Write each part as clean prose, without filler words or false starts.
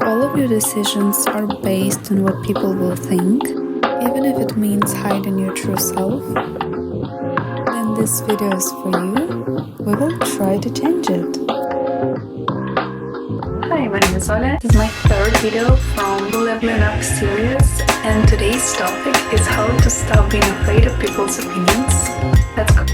all of your decisions are based on what people will think, even if it means hiding your true self, then this video is for you. We will try to change it. Hi, my name is Ola. This is my third video from the Leveling Up series, and today's topic is how to stop being afraid of people's opinions. Let's go.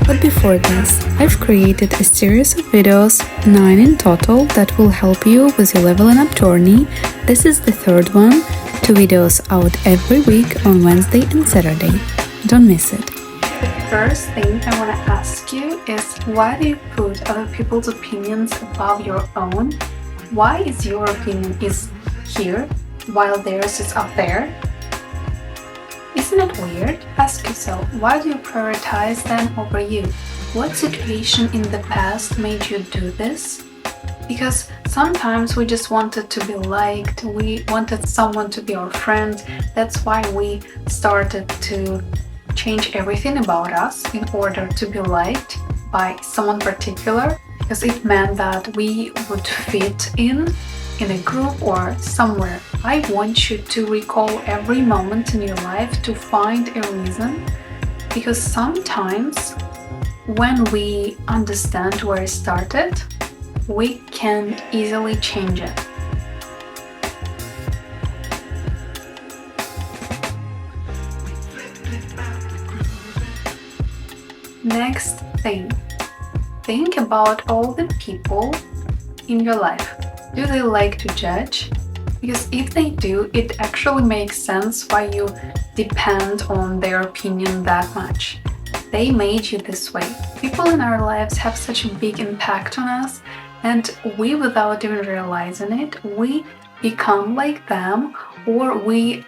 But before this, I've created a series of videos, 9 in total, that will help you with your leveling up journey. This is the third one, 2 videos out every week on Wednesday and Saturday. Don't miss it. The first thing I want to ask you is, why do you put other people's opinions above your own? Why is your opinion is here while theirs is up there? Isn't it weird? Ask yourself, why do you prioritize them over you? What situation in the past made you do this? Because sometimes we just wanted to be liked, we wanted someone to be our friend. That's why we started to change everything about us in order to be liked by someone particular, because it meant that we would fit in a group or somewhere. I want you to recall every moment in your life to find a reason, because sometimes when we understand where it started, we can easily change it. Next thing, think about all the people in your life. Do they like to judge? Because if they do, it actually makes sense why you depend on their opinion that much. They made you this way. People in our lives have such a big impact on us, and we, without even realizing it, we become like them, or we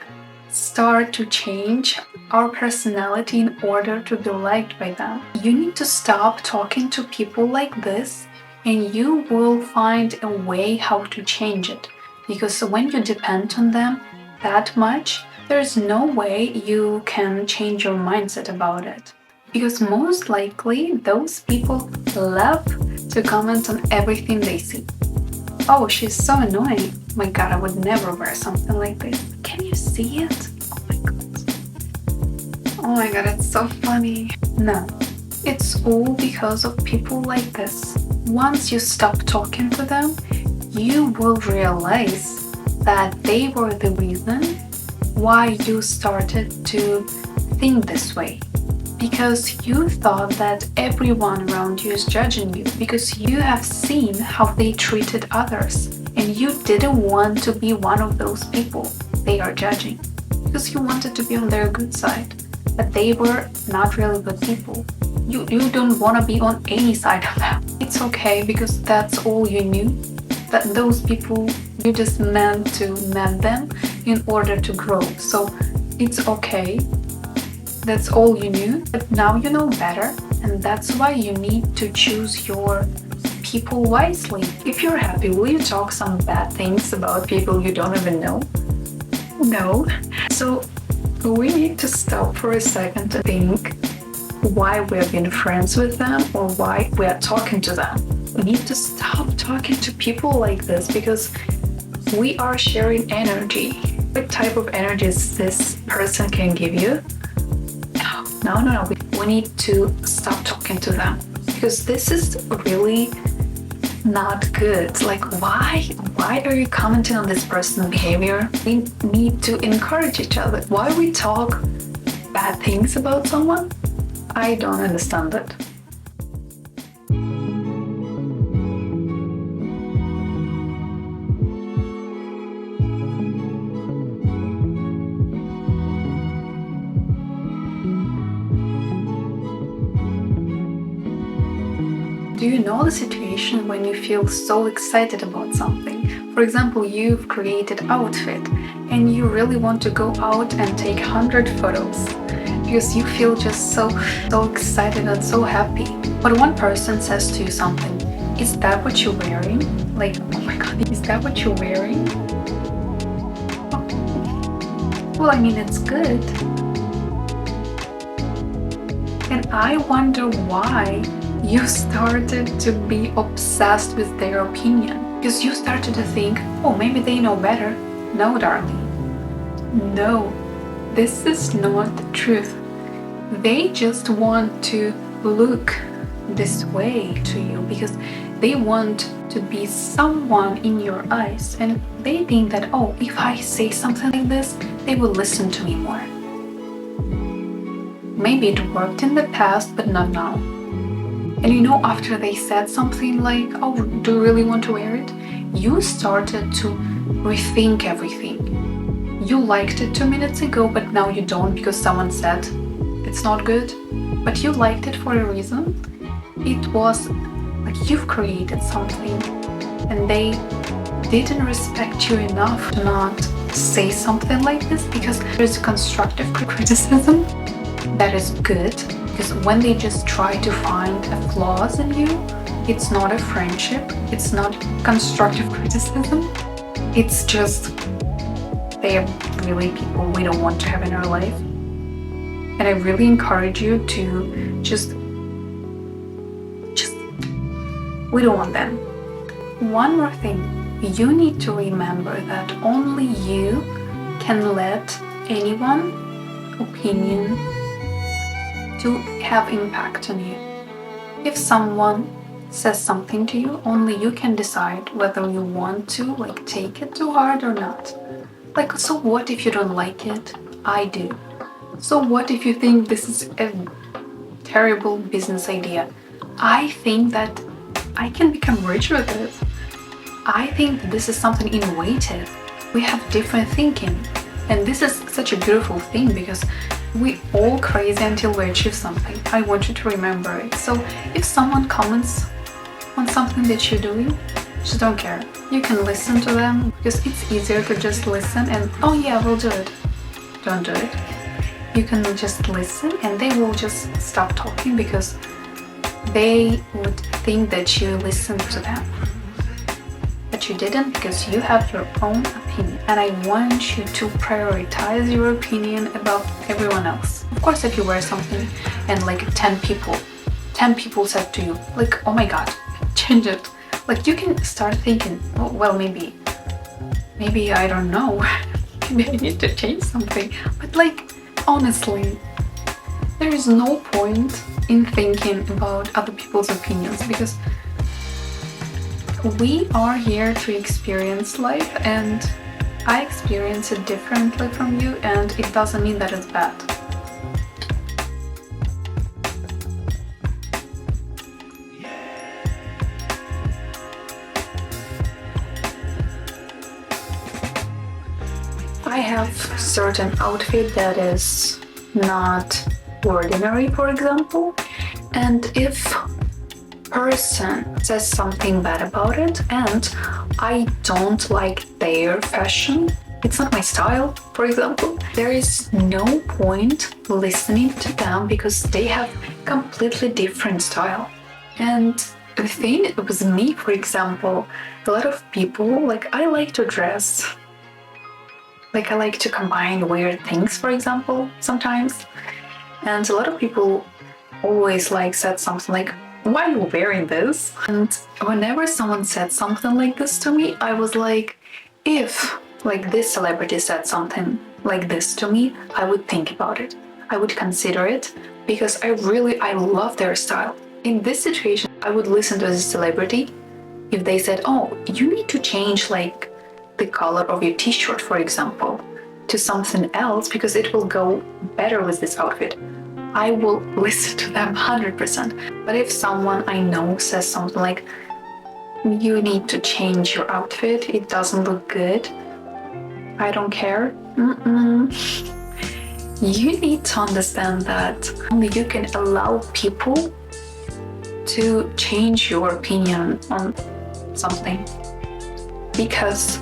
start to change our personality in order to be liked by them. You need to stop talking to people like this, and you will find a way how to change it. Because when you depend on them that much, there's no way you can change your mindset about it. Because most likely, those people love to comment on everything they see. Oh, she's so annoying. My God, I would never wear something like this. Can you see it? Oh my God. Oh my God, it's so funny. No, it's all because of people like this. Once you stop talking to them, you will realize that they were the reason why you started to think this way. Because you thought that everyone around you is judging you, because you have seen how they treated others, and you didn't want to be one of those people they are judging, because you wanted to be on their good side, but they were not really good people. You don't want to be on any side of them. It's okay, because that's all you knew, that those people, you just meant to met them in order to grow. So it's okay. That's all you knew, but now you know better, and that's why you need to choose your people wisely. If you're happy, will you talk some bad things about people you don't even know? No. So we need to stop for a second to think why we're being friends with them or why we are talking to them. We need to stop talking to people like this, because we are sharing energy. What type of energy this person can give you? No. We need to stop talking to them, because this is really not good. Like, why are you commenting on this person's behavior? We need to encourage each other. Why we talk bad things about someone? I don't understand it. Do you know the situation when you feel so excited about something? For example, you've created an outfit and you really want to go out and take 100 photos because you feel just so excited and so happy. But one person says to you something, is that what you're wearing? Like, oh my God, is that what you're wearing? Well, I mean, it's good. And I wonder why you started to be obsessed with their opinion. Because you started to think, oh, maybe they know better. No, darling. No, this is not the truth. They just want to look this way to you because they want to be someone in your eyes, and they think that, oh, if I say something like this, they will listen to me more. Maybe it worked in the past, but not now. And you know, after they said something like, oh, do you really want to wear it? You started to rethink everything. You liked it 2 minutes ago, but now you don't because someone said it's not good. But you liked it for a reason. It was like you've created something, and they didn't respect you enough to not say something like this, because there's constructive criticism that is good. Because when they just try to find flaws in you, it's not a friendship, it's not constructive criticism, it's just they are really people we don't want to have in our life. And I really encourage you to just we don't want them. One more thing, you need to remember that only you can let anyone opinion to have impact on you. If someone says something to you, only you can decide whether you want to take it too hard or not. So what if you don't like it? I do. So what if you think this is a terrible business idea? I think that I can become rich with it. I think that this is something innovative. We have different thinking. And this is such a beautiful thing because we all crazy until we achieve something. I want you to remember it. So if someone comments on something that you're doing, just don't care. You can listen to them because it's easier to just listen and, oh yeah, we'll do it. Don't do it. You can just listen and they will just stop talking because they would think that you listened to them. But you didn't, because you have your own opinion. And I want you to prioritize your opinion above everyone else. Of course, if you wear something and 10 people said to you, oh my god, change it. You can start thinking, oh, well, maybe I don't know. Maybe I need to change something. But honestly, there is no point in thinking about other people's opinions because we are here to experience life, and I experience it differently from you, and it doesn't mean that it's bad. I have certain outfit that is not ordinary, for example, and if person says something bad about it and I don't like their fashion, it's not my style, for example, there is no point listening to them because they have completely different style. And the thing with me, for example, a lot of people, I like to dress. I like to combine weird things, for example, sometimes. And a lot of people always said something like, why are you wearing this? And whenever someone said something like this to me, I was like, if this celebrity said something like this to me, I would think about it. I would consider it because I love their style. In this situation, I would listen to this celebrity if they said, oh, you need to change the color of your t-shirt, for example, to something else because it will go better with this outfit. I will listen to them 100%. But if someone I know says something like, you need to change your outfit, it doesn't look good, I don't care. You need to understand that only you can allow people to change your opinion on something. Because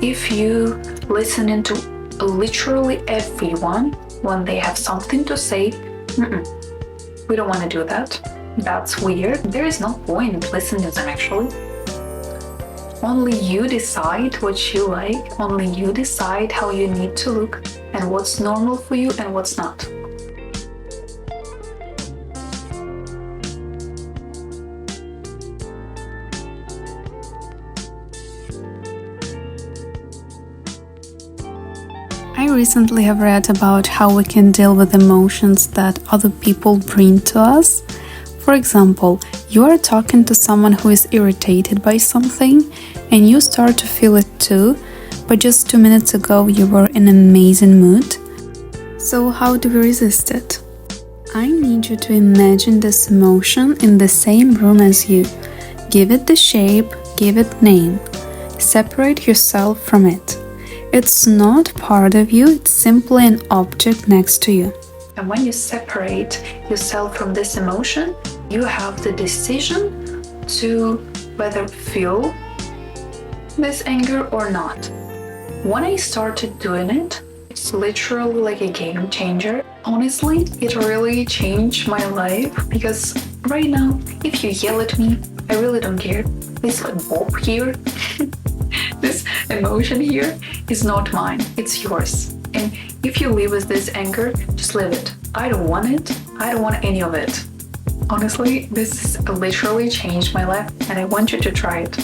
if you listen into literally everyone when they have something to say, we don't want to do that. That's weird. There is no point listening to them actually. Only you decide what you like, only you decide how you need to look and what's normal for you and what's not. recently have read about how we can deal with emotions that other people bring to us. For example, you are talking to someone who is irritated by something and you start to feel it too, but just 2 minutes ago you were in an amazing mood. So how do we resist it? I need you to imagine this emotion in the same room as you. Give it the shape, give it name. Separate yourself from it. It's not part of you, it's simply an object next to you. And when you separate yourself from this emotion, you have the decision to whether feel this anger or not. When I started doing it, it's literally like a game changer. Honestly, it really changed my life because right now, if you yell at me, I really don't care. This bob here, this emotion here is not mine, it's yours. And if you live with this anger, just leave it. I don't want it. I don't want any of it. Honestly, this has literally changed my life and I want you to try it.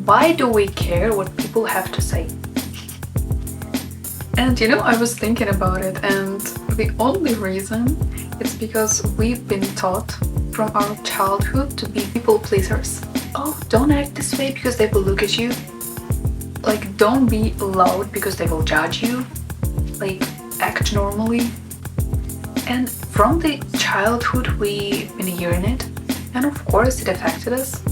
Why do we care what people have to say? And I was thinking about it, and the only reason is because we've been taught from our childhood to be people pleasers. Oh, don't act this way because they will look at you. Like, don't be loud because they will judge you. Like, act normally. And from the childhood, we've been hearing it, and of course it affected us.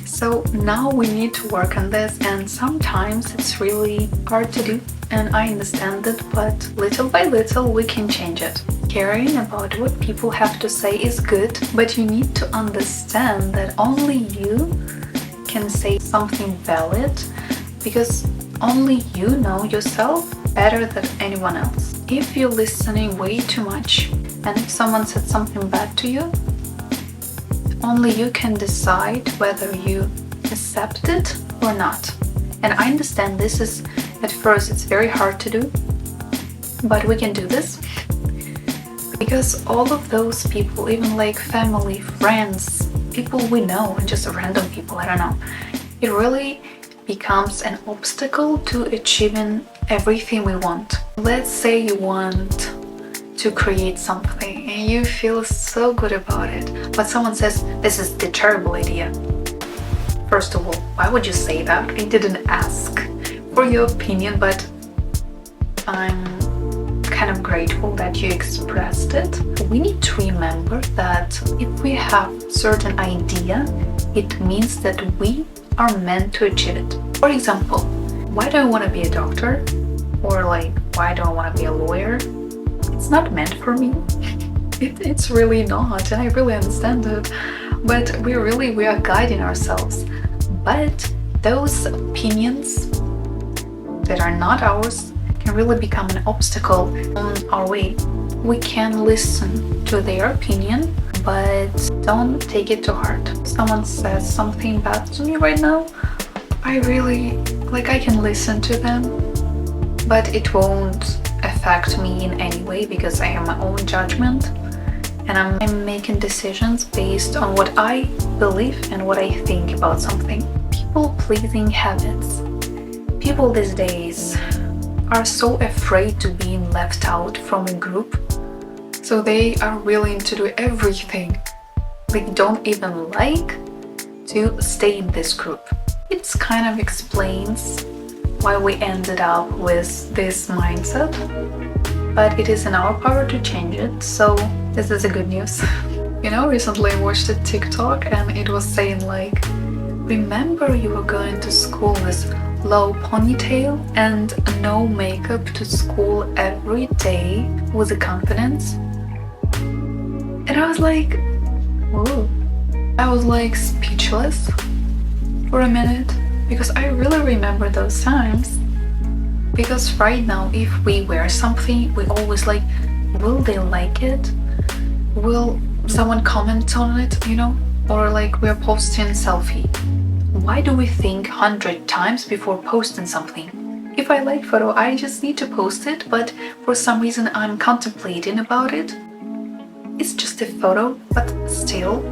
So now we need to work on this, and sometimes it's really hard to do, and I understand it, but little by little we can change it. Caring about what people have to say is good, but you need to understand that only you can say something valid, because only you know yourself better than anyone else. If you're listening way too much, and if someone said something bad to you, only you can decide whether you accept it or not. And I understand this is, at first, it's very hard to do, but we can do this. Because all of those people, even like family, friends, people we know, and just random people, I don't know, it really becomes an obstacle to achieving everything we want. Let's say you want to create something and you feel so good about it, but someone says this is the terrible idea. First of all, why would you say that? I didn't ask for your opinion, but I'm kind of grateful that you expressed it. We need to remember that if we have certain idea, it means that we are meant to achieve it. For example, why do I want to be a doctor? Or like, why do I want to be a lawyer? It's not meant for me. It's really not, and I really understand it. But we are guiding ourselves. But those opinions that are not ours can really become an obstacle on our way. We can listen to their opinion, but don't take it to heart. Someone says something bad to me right now, I can listen to them, but it won't affect me in any way because I have my own judgment and I'm making decisions based on what I believe and what I think about something. People-pleasing habits. People these days are so afraid to being left out from a group, so they are willing to do everything. They don't even like to stay in this group. It kind of explains why we ended up with this mindset, but it is in our power to change it, so this is a good news. Recently I watched a TikTok and it was saying like, remember you were going to school with low ponytail and no makeup to school every day with a confidence? And I was like, whoa. I was like speechless for a minute, because I really remember those times. Because right now, if we wear something, we always like, will they like it? Will someone comment on it, Or like we're posting selfie. Why do we think 100 times before posting something? If I like photo, I just need to post it, but for some reason I'm contemplating about it. It's just a photo, but still.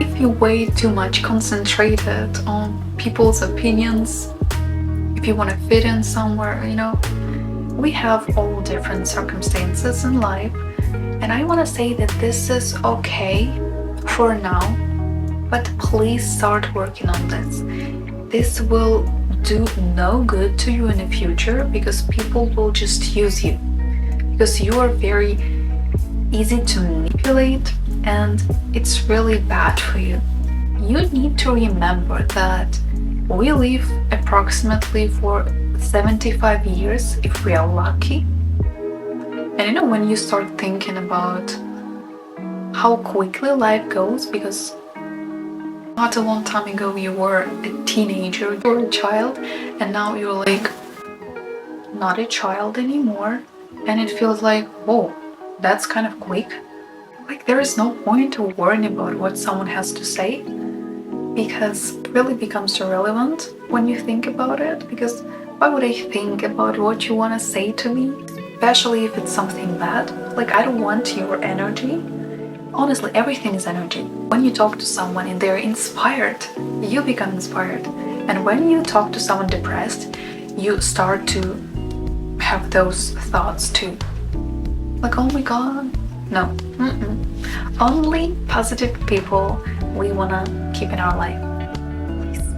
If if you way too much concentrated on people's opinions, if you want to fit in somewhere, we have all different circumstances in life, and I want to say that this is okay for now, but please start working on this. This will do no good to you in the future, because people will just use you, because you are very easy to manipulate and it's really bad for you. You need to remember that we live approximately for 75 years if we are lucky. And when you start thinking about how quickly life goes, because not a long time ago you were a teenager, you were a child, and now you're like not a child anymore, and it feels like, whoa, that's kind of quick. Like, there is no point to worrying about what someone has to say, because it really becomes irrelevant when you think about it. Because why would I think about what you want to say to me, especially if it's something bad? Like, I don't want your energy. Honestly, everything is energy. When you talk to someone and they're inspired, you become inspired. And when you talk to someone depressed, you start to have those thoughts too. Like, oh my god, no. Only positive people we wanna keep in our life.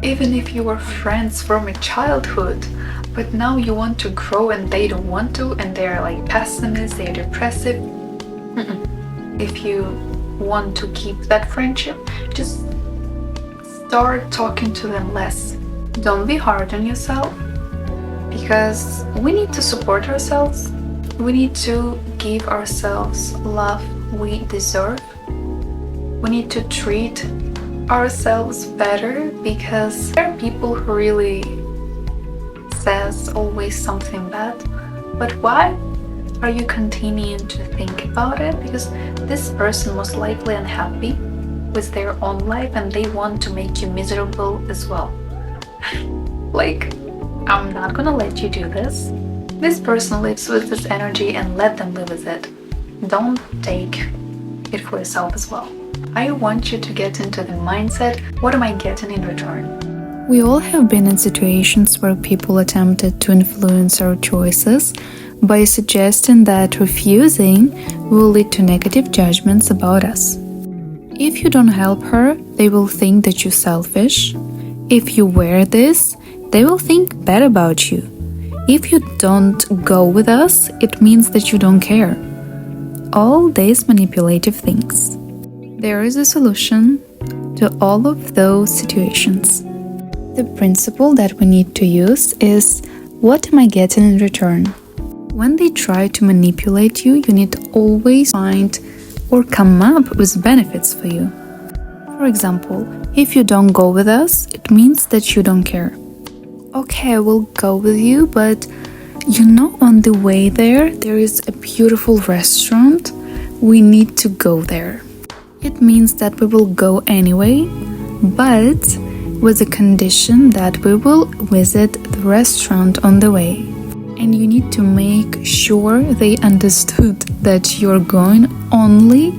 Even if you were friends from a childhood, but now you want to grow and they don't want to, and they're like pessimists, they're depressive. If you want to keep that friendship, just start talking to them less. Don't be hard on yourself, because we need to support ourselves. We need to give ourselves love we deserve. We need to treat ourselves better, because there are people who really says always something bad. But why are you continuing to think about it? Because this person was likely unhappy with their own life and they want to make you miserable as well. Like, I'm not gonna let you do this. This person lives with this energy, and let them live with it. Don't take it for yourself as well. I want you to get into the mindset, what am I getting in return? We all have been in situations where people attempted to influence our choices by suggesting that refusing will lead to negative judgments about us. If you don't help her, they will think that you're selfish. If you wear this, they will think bad about you. If you don't go with us, it means that you don't care. All these manipulative things. There is a solution to all of those situations. The principle that we need to use is, what am I getting in return? When they try to manipulate you, you need to always find or come up with benefits for you. For example, if you don't go with us, it means that you don't care. Okay, I will go with you, but on the way there is a beautiful restaurant. We need to go there. It means that we will go anyway, but with the condition that we will visit the restaurant on the way. And you need to make sure they understood that you're going only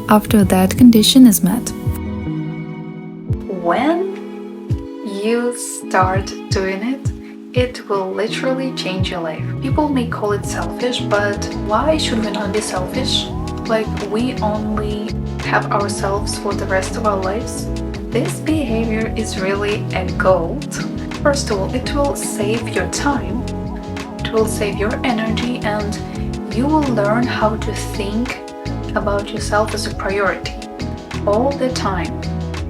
after that condition is met. When you start doing it, it will literally change your life. People may call it selfish, but why should we not be selfish? Like, we only have ourselves for the rest of our lives? This behavior is really a gold. First of all, it will save your time, it will save your energy, and you will learn how to think about yourself as a priority all the time,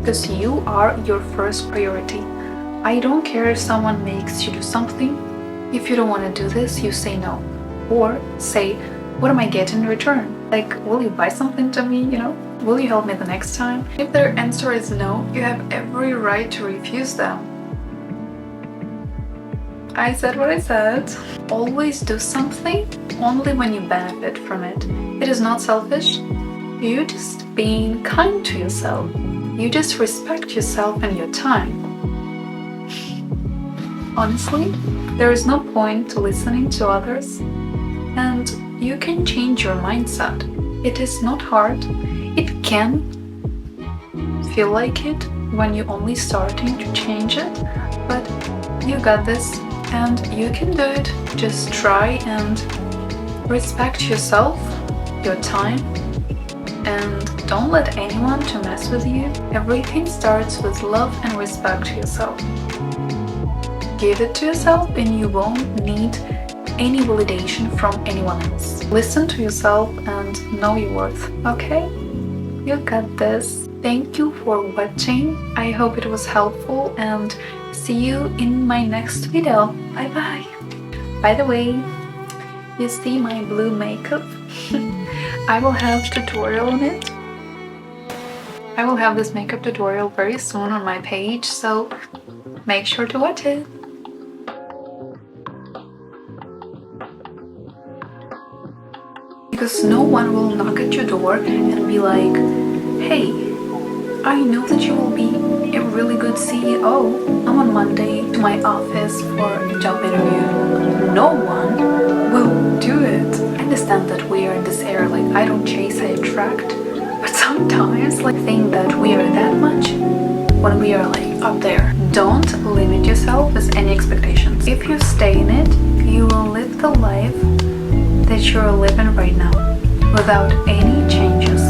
because you are your first priority. I don't care if someone makes you do something. If you don't want to do this, you say no. Or say, what am I getting in return? Like, will you buy something to me, Will you help me the next time? If their answer is no, you have every right to refuse them. I said what I said. Always do something only when you benefit from it. It is not selfish. You're just being kind to yourself. You just respect yourself and your time. Honestly, there is no point to listening to others, and you can change your mindset. It is not hard. It can feel like it when you're only starting to change it, but you got this and you can do it. Just try and respect yourself, your time, and don't let anyone to mess with you. Everything starts with love and respect to yourself. Give it to yourself and you won't need any validation from anyone else. Listen to yourself and know your worth, okay? You got this. Thank you for watching. I hope it was helpful and see you in my next video. Bye bye. By the way, you see my blue makeup? I will have tutorial on it. I will have this makeup tutorial very soon on my page, so make sure to watch it. Because no one will knock at your door and be like, hey, I know that you will be a really good CEO. I'm on Monday to my office for a job interview. No one will do it. I understand that we are in this era, like I don't chase, I attract. But sometimes like think that we are that much when we are like up there. Don't limit yourself with any expectations. If you stay in it, you will live the life that you're living right now without any changes.